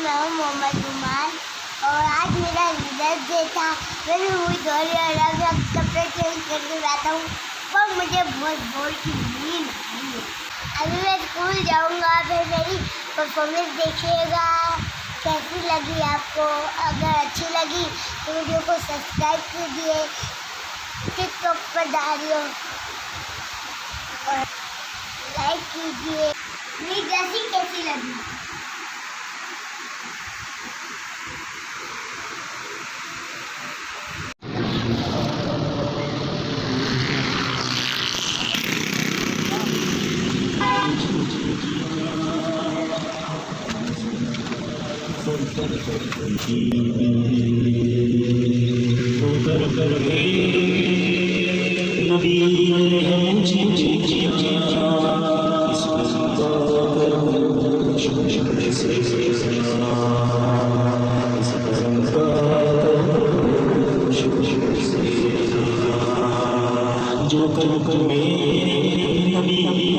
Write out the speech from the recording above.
मैं हूँ मोहम्मद रुमान और आज मेरा रिजल्ट डे था। मैंने वही दौड़े अलग अलग कपड़े चेंज करके बैठा हूँ पर मुझे बहुत जोर की नींद आई है। अभी मैं स्कूल जाऊँगा, फिर मेरी परफॉर्मेंस देखिएगा कैसी लगी आपको। अगर अच्छी लगी तो वीडियो को सब्सक्राइब कीजिए, टिकटॉक पर डालिए और लाइक कीजिए। मेरी ड्रेसिंग कैसी लगी? जो कर मेरे नबी